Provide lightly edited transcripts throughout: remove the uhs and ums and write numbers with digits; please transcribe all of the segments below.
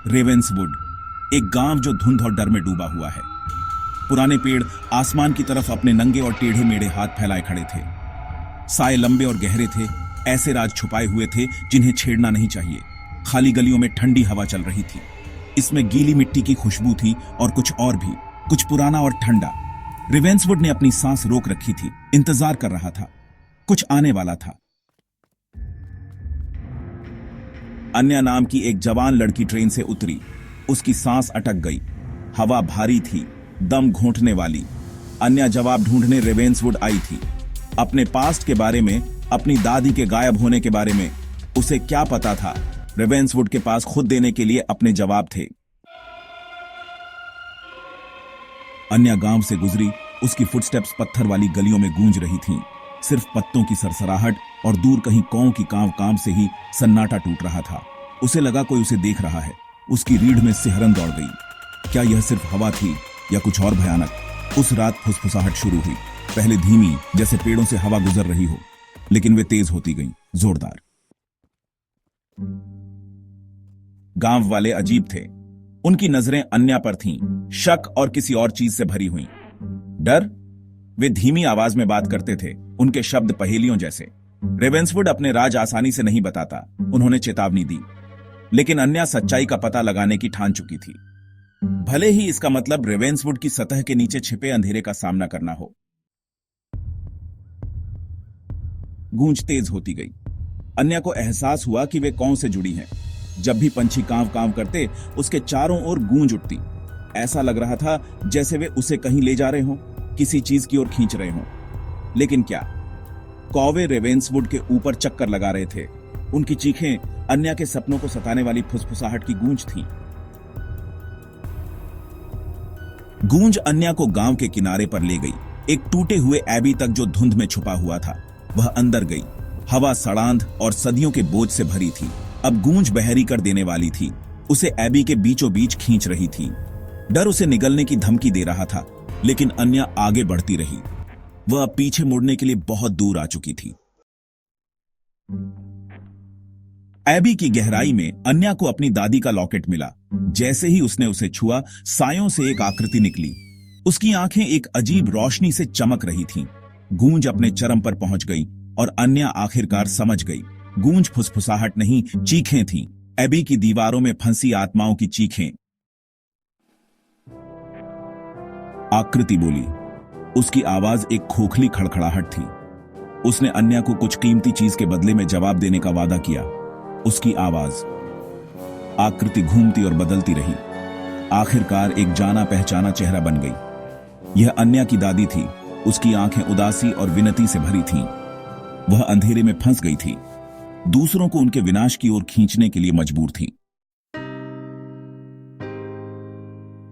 रेवेंसवुड, एक गांव जो धुंध और डर में डूबा हुआ है। पुराने पेड़ आसमान की तरफ अपने नंगे और टेढ़े मेढ़े हाथ फैलाए खड़े थे। साए लंबे और गहरे थे, ऐसे राज छुपाए हुए थे जिन्हें छेड़ना नहीं चाहिए। खाली गलियों में ठंडी हवा चल रही थी। इसमें गीली मिट्टी की खुशबू थी और कुछ और भी, कुछ पुराना और ठंडा। रेवेंसवुड ने अपनी सांस रोक रखी थी, इंतजार कर रहा था। कुछ आने वाला था। अन्या नाम की एक जवान लड़की ट्रेन से उतरी। उसकी सांस अटक गई। हवा भारी थी, दम घोंटने वाली। अन्या जवाब ढूंढने रेवेंसवुड आई थी। अपने पास्ट के बारे में, अपनी दादी के गायब होने के बारे में उसे क्या पता था। रेवेंसवुड के पास खुद देने के लिए अपने जवाब थे। अन्या गांव से गुजरी। उसकी फुटस्टेप्स पत्थर वाली गलियों में गूंज रही थीं। सिर्फ पत्तों की सरसराहट और दूर कहीं कौओं की कांव काम से ही सन्नाटा टूट रहा था। उसे लगा कोई उसे देख रहा है। उसकी रीढ़ में सिहरन दौड़ गई। क्या यह सिर्फ हवा थी या कुछ और भयानक? उस रात फुसफुसाहट शुरू हुई। पहले धीमी, जैसे पेड़ों से हवा गुजर रही हो, लेकिन वे तेज होती गईं, जोरदार। गांव वाले अजीब थे। उनकी नजरें अन्या पर थीं, शक और किसी और चीज से भरी हुई। डर? वे धीमी आवाज में बात करते थे, उनके शब्द पहेलियों जैसे। रेवेंसवुड अपने राज आसानी से नहीं बताता, उन्होंने चेतावनी दी। लेकिन अन्या सच्चाई का पता लगाने की ठान चुकी थी। भले ही इसका मतलब रेवेंसवुड की सतह के नीचे छिपे अंधेरे का सामना करना हो। गूंज तेज होती गई। अन्या को एहसास हुआ कि वे कौन से जुड़ी हैं। जब भी पंछी कांव कांव करते, उसके चारों ओर गूंज उठती। ऐसा लग रहा था जैसे वे उसे कहीं ले जा रहे हों, किसी चीज की ओर खींच रहे हों। लेकिन क्या? कौवे रेवेंसवुड के ऊपर चक्कर लगा रहे थे। उनकी चीखें अन्या के सपनों को सताने वाली फुसफुसाहट की गूंज थी। गूंज अन्या को गांव के किनारे पर ले गई, एक टूटे हुए एबी तक जो धुंध में छुपा हुआ था। वह अंदर गई। हवा सड़ांध और सदियों के बोझ से भरी थी। अब गूंज बहरी कर देने वाली थी। उसे एबी के बीचों बीच खींच रही थी। डर उसे निगलने की धमकी दे रहा था, लेकिन अन्या आगे बढ़ती रही। वह अब पीछे मुड़ने के लिए बहुत दूर आ चुकी थी। एबी की गहराई में अन्या को अपनी दादी का लॉकेट मिला। जैसे ही उसने उसे छुआ, सायों से एक आकृति निकली। उसकी आंखें एक अजीब रोशनी से चमक रही थीं। गूंज अपने चरम पर पहुंच गई और अन्या आखिरकार समझ गई। गूंज फुसफुसाहट नहीं, चीखें थीं। एबी की दीवारों में फंसी आत्माओं की चीखें। आकृति बोली। उसकी आवाज एक खोखली खड़खड़ाहट थी। उसने अन्या को कुछ कीमती चीज के बदले में जवाब देने का वादा किया। उसकी आवाज। आकृति घूमती और बदलती रही। आखिरकार एक जाना पहचाना चेहरा बन गई। यह अन्या की दादी थी। उसकी आंखें उदासी और विनती से भरी थीं। वह अंधेरे में फंस गई थी, दूसरों को उनके विनाश की ओर खींचने के लिए मजबूर थी।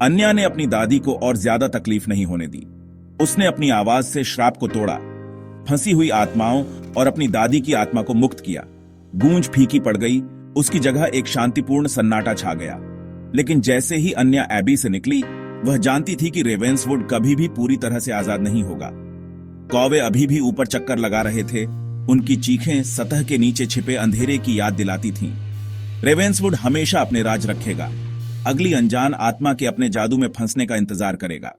अन्या ने अपनी दादी को और ज्यादा तकलीफ नहीं होने दी। उसने अपनी आवाज से श्राप को तोड़ा, फंसी हुई आत्माओं और अपनी दादी की आत्मा को मुक्त किया। गूंज फीकी पड़ गई। उसकी जगह एक शांतिपूर्ण सन्नाटा छा गया। लेकिन जैसे ही अन्या एबी से निकली, वह जानती थी कि रेवेंसवुड कभी भी पूरी तरह से आजाद नहीं होगा। कौवे अभी भी ऊपर चक्कर लगा रहे थे। उनकी चीखें सतह के नीचे छिपे अंधेरे की याद दिलाती थीं। रेवेंसवुड हमेशा अपने राज रखेगा। अगली अनजान आत्मा के अपने जादू में फंसने का इंतजार करेगा।